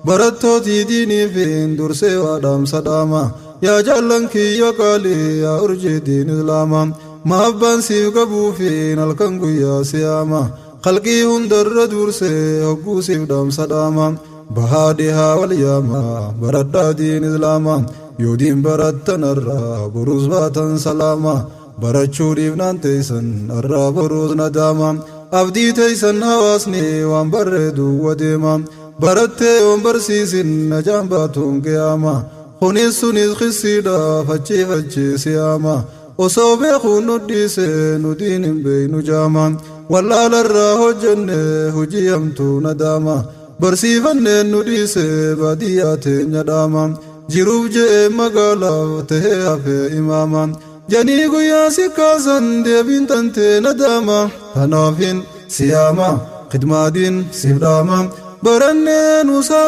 barattooti diinii fi dursee waadhaam sadhaama yaa jaallankii yoo qaalii yaa urjii diin islaama maabbaan siif qabuu fi halkan guyyaa siyaama qalqii hundarra dursee hogguu siif dhaamsadhaama bahaa dhihaa wal yaama baradhaa diin islaama yoo diin barattanarraa boruus baatan salaama barachuu dhiifnaan teeysan arraa boruus nadaama abdii teeysan hawaasni waan barreedu wadeema barattee yoon barsiisin najaan baatuun qiyaama kunis sunis qisiidha fachi siyaama osoo beekuun nu dhiise nu diin hin beeynu jaama wallaalarraa hojjenne hujii hamtuu nadaama barsiifanneen nu dhiise baadiyyaa teenya dhaama jiruuf je'ee magaalaaf tahee hafee imaama janii guyyaa si kaasan deebiin tantee nadaama kanaafin siyaama khidmaadiin siif dhaama baranneen usaa